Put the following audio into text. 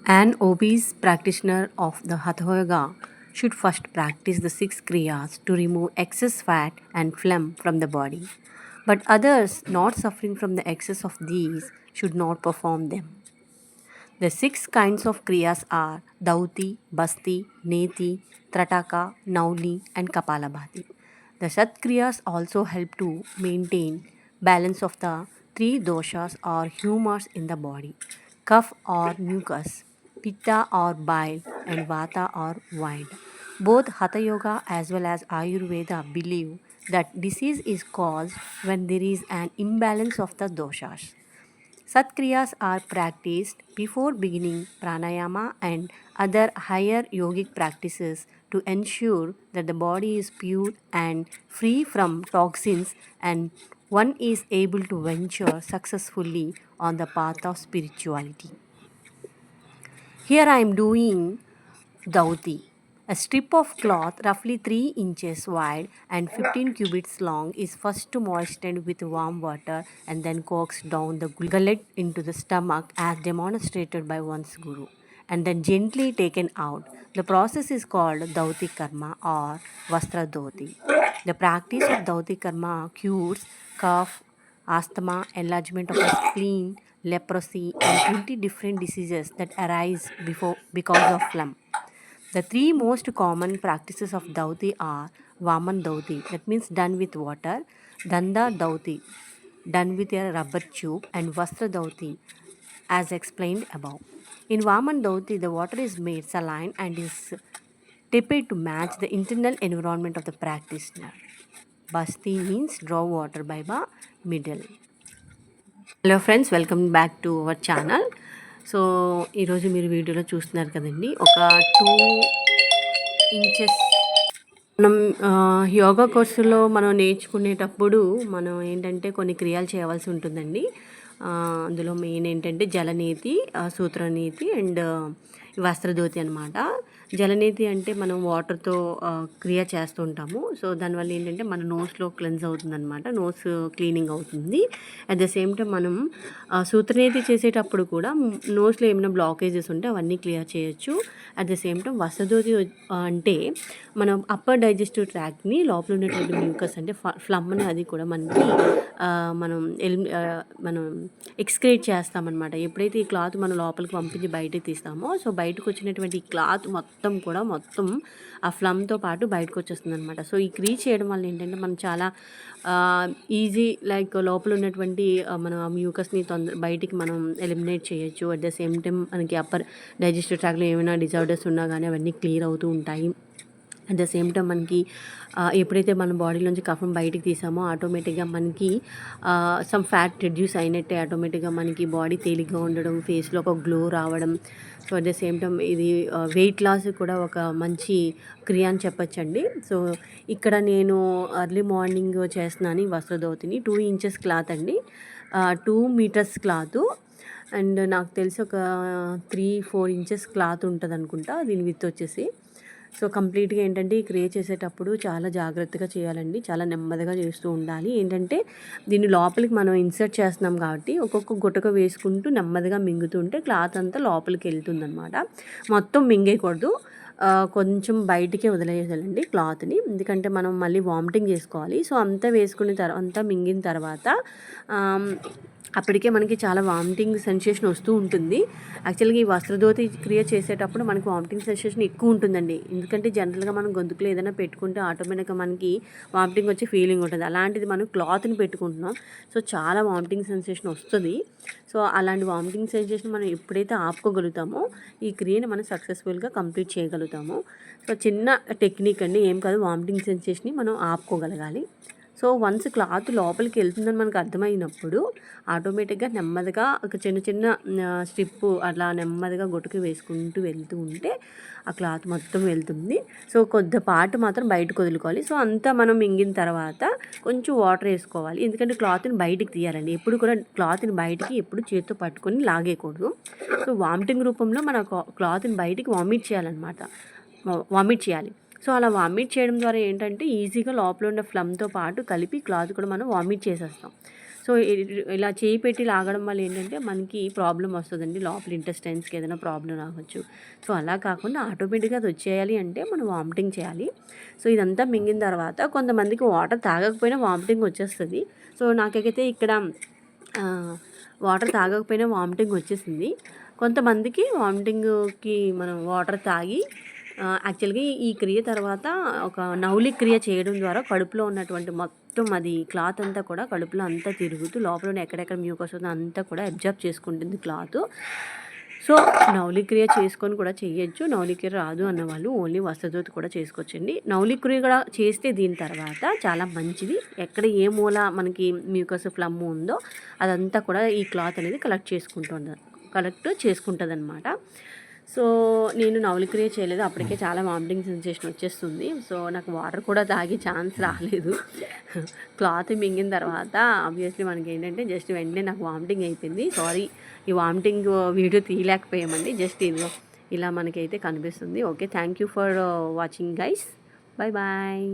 An obese practitioner of the Hatha Yoga should first practice the 6 kriyas to remove excess fat and phlegm from the body. But others not suffering from the excess of these should not perform them. The 6 kinds of kriyas are Dauti, Basti, Neti, Trataka, Nauli, and Kapalabhati. The Sat kriyas also help to maintain balance of the three doshas or humors in the body: Kapha or mucus, Pitta or bile, and Vata or wind. Both Hatha Yoga as well as Ayurveda believe that disease is caused when there is an imbalance of the doshas. Satkriyas are practiced before beginning pranayama and other higher yogic practices to ensure that the body is pure and free from toxins and one is able to venture successfully on the path of spirituality. Here I am doing Dauti. A strip of cloth roughly 3 inches wide and 15 cubits long is first moistened with warm water and then coaxed down the gullet into the stomach as demonstrated by one's guru and then gently taken out. The process is called Dauti Karma or Vastra Dhoti. The practice of Dauti Karma cures cough, asthma, enlargement of the spleen, leprosy, and 20 different diseases that arise because of phlegm. The three most common practices of Dauti are Vaman Dauti, that means done with water, Danda Dauti, done with a rubber tube, and Vastra Dauti, as explained above. In Vaman Dauti, the water is made saline and is tipped to match the internal environment of the practitioner. Basti means draw water by the middle. Hello friends, welcome back to our channel. So ఈరోజు మీరు వీడియోలో చూస్తున్నారు కదండి, ఒక 2 inches మనం యోగా కోర్సులో మనం నేర్చుకునేటప్పుడు మనం ఏంటంటే కొన్ని క్రియలు చేయవలసి ఉంటుందండి. అందులో మెయిన్ ఏంటంటే జలనీతి, సూత్రనీతి అండ్ వస్త్రధోతి అనమాట. జలనీతి అంటే మనం వాటర్తో క్రియ చేస్తూ ఉంటాము. సో దానివల్ల ఏంటంటే మన నోస్లో క్లెన్స్ అవుతుంది అనమాట, నోస్ క్లీనింగ్ అవుతుంది. అట్ ద సేమ్ టైం మనం సూత్రనీతి చేసేటప్పుడు కూడా నోస్లో ఏమైనా బ్లాకేజెస్ ఉంటే అవన్నీ క్లియర్ చేయొచ్చు. అట్ ద సేమ్ టైం వస్త్రధోతి అంటే మనం అప్పర్ డైజెస్టివ్ ట్రాక్ని లోపల ఉన్నటువంటి మ్యూకస్ అంటే ఫ్లమ్ని అది కూడా మనకి మనం మనం ఎక్స్క్రేట్ చేస్తామన్నమాట. ఎప్పుడైతే ఈ క్లాత్ మనం లోపలికి పంపించి బయటకు తీస్తామో, సో బయటకు వచ్చినటువంటి ఈ క్లాత్ మొత్తం ఆ ఫ్లమ్తో పాటు బయటకు వచ్చేస్తుంది అనమాట. సో ఈ క్రీజ్ చేయడం వల్ల ఏంటంటే మనం చాలా ఈజీ లైక్ లోపల ఉన్నటువంటి మనం ఆ మ్యూకస్ని బయటికి మనం ఎలిమినేట్ చేయొచ్చు. అట్ ద సేమ్ టైం మనకి అప్పర్ డైజెస్టివ్ ట్రాక్లో ఏమైనా డిజార్డర్స్ ఉన్నా కానీ అవన్నీ క్లియర్ అవుతూ ఉంటాయి. అట్ ద సేమ్ టైం మనకి ఎప్పుడైతే మన బాడీలోంచి కఫం బయటికి తీసామో ఆటోమేటిక్గా మనకి సమ్ ఫ్యాట్ రిడ్యూస్ అయినట్టే, ఆటోమేటిక్గా మనకి బాడీ తేలిగ్గా ఉండడం, ఫేస్లో ఒక గ్లో రావడం. So at the same time ఇది వెయిట్ లాస్ కూడా ఒక మంచి క్రియ అని చెప్పచ్చండి. సో ఇక్కడ నేను ఎర్లీ మార్నింగ్ చేస్తున్నాను ఈ వస్త్రధోతిని. 2 ఇంచెస్ క్లాత్ అండి, 2 మీటర్స్ క్లాతు అండ్ నాకు తెలిసి ఒక 3-4 ఇంచెస్ క్లాత్ ఉంటుంది అనుకుంటా దీని విత్ వచ్చేసి. సో కంప్లీట్గా ఏంటంటే ఈ క్రియ చేసేటప్పుడు చాలా జాగ్రత్తగా చేయాలండి, చాలా నెమ్మదిగా చేస్తూ ఉండాలి. ఏంటంటే దీన్ని లోపలికి మనం ఇన్సర్ట్ చేస్తున్నాం కాబట్టి ఒక్కొక్క గుటక వేసుకుంటూ నెమ్మదిగా మింగుతుంటే క్లాత్ అంతా లోపలికి వెళ్తుంది అనమాట. మొత్తం మింగేయకూడదు, కొంచెం బయటికే వదిలేయాలండి క్లాత్ని, ఎందుకంటే మనం మళ్ళీ వామిటింగ్ చేసుకోవాలి. సో అంతా వేసుకున్న తర్వాత అంతా మింగిన తర్వాత అప్పటికే మనకి చాలా వామిటింగ్ సెన్సేషన్ వస్తూ ఉంటుంది. యాక్చువల్గా ఈ వస్త్రధోతి క్రియ చేసేటప్పుడు మనకి వామిటింగ్ సెన్సేషన్ ఎక్కువ ఉంటుందండి, ఎందుకంటే జనరల్గా మనం గొంతుకులో ఏదైనా పెట్టుకుంటే ఆటోమేటిక్గా మనకి వామిటింగ్ వచ్చే ఫీలింగ్ ఉంటుంది. అలాంటిది మనం క్లాత్ని పెట్టుకుంటున్నాం, సో చాలా వామిటింగ్ సెన్సేషన్ వస్తుంది. సో అలాంటి వామిటింగ్ సెన్సేషన్ మనం ఎప్పుడైతే ఆపుకోగలుగుతామో ఈ క్రియని మనం సక్సెస్ఫుల్గా కంప్లీట్ చేయగలుగుతాము. సో చిన్న టెక్నిక్ అండి, ఏం కాదు, వామిటింగ్ సెన్సేషన్ని మనం ఆపుకోగలగాలి. సో వన్స్ క్లాత్ లోపలికి వెళ్తుందని మనకు అర్థమైనప్పుడు ఆటోమేటిక్గా నెమ్మదిగా ఒక చిన్న స్ట్రిప్ అట్లా నెమ్మదిగా గొట్టుకు వేసుకుంటూ వెళ్తూ ఉంటే ఆ క్లాత్ మొత్తం వెళ్తుంది. సో కొద్దిపాటు మాత్రం బయటకు వదులుకోవాలి. సో అంతా మనం మింగిన తర్వాత కొంచెం వాటర్ వేసుకోవాలి, ఎందుకంటే క్లాత్ని బయటికి తీయాలండి. ఎప్పుడు కూడా క్లాత్ని బయటికి ఎప్పుడు చేతితో పట్టుకొని లాగేయకూడదు. సో వామిటింగ్ రూపంలో మన క్లాత్ని బయటికి వామిట్ చేయాలి. సో అలా వామిట్ చేయడం ద్వారా ఏంటంటే ఈజీగా లోపల ఉన్న ఫ్లమ్తో పాటు కలిపి క్లాత్ కూడా మనం వామిట్ చేసేస్తాం. సో, ఇలా చేయి పెట్టి లాగడం వల్ల ఏంటంటే మనకి ప్రాబ్లమ్ వస్తదండి. లోపల ఇంటెస్టైన్స్‌కి ఏదైనా ప్రాబ్లమ్ రావచ్చు. సో, అలా కాకుండా ఆటోమేటిక్‌గా అది వచ్చేయాలి అంటే మనం వామిటింగ్ చేయాలి. సో, ఇదంతా మింగిన తర్వాత కొంతమందికి వాటర్ తాగకపోయినా వామిటింగ్ వచ్చేస్తది. సో, నాకైతే ఇక్కడ వాటర్ తాగకపోయినా వామిటింగ్ వచ్చేసింది. కొంతమందికి వామిటింగ్‌కి మనం వాటర్ తాగి యాక్చువల్‌గా ఈ క్రియ తర్వాత ఒక నౌలి క్రియ చేయడం ద్వారా కడుపులో ఉన్నటువంటి మొత్తం అది క్లాత్ అంతా కూడా కడుపులో అంతా తిరుగుతూ లోపల ఉన్న ఎక్కడెక్కడ మ్యూకస్ ఉందో అంతా కూడా అబ్జర్బ్ చేసుకుంటుంది క్లాతు. సో, నౌలి క్రియ చేసుకొని కూడా చెయ్యొచ్చు. నౌలి క్రియ రాదు అన్నవాళ్ళు ఓన్లీ వసతోతి కూడా చేసుకోవచ్చండి. నౌలి క్రియ కూడా చేస్తే దీని తర్వాత చాలా మంచిది. ఎక్కడ ఏ మూల మనకి మ్యూకస్ ఫ్లమ్ ఉందో అదంతా కూడా ఈ క్లాత్ అనేది కలెక్ట్ చేసుకుంటదనమాట. సో, నేను నవలి క్రియ చేయలేదు. అప్పటికే చాలా వామిటింగ్ సెన్సేషన్ వచ్చేస్తుంది. సో, నాకు వాటర్ కూడా తాగే ఛాన్స్ రాలేదు. క్లాత్ మింగిన తర్వాత ఆబ్వియస్లీ మనకేంటంటే జస్ట్ వెంటనే నాకు వామిటింగ్ అయిపోయింది. సారీ, ఈ వామిటింగ్ వీడియో తీయలేకపోయామండి. జస్ట్ ఇదిగో ఇలా మనకైతే కనిపిస్తుంది. Okay, thank you for watching guys. Bye bye.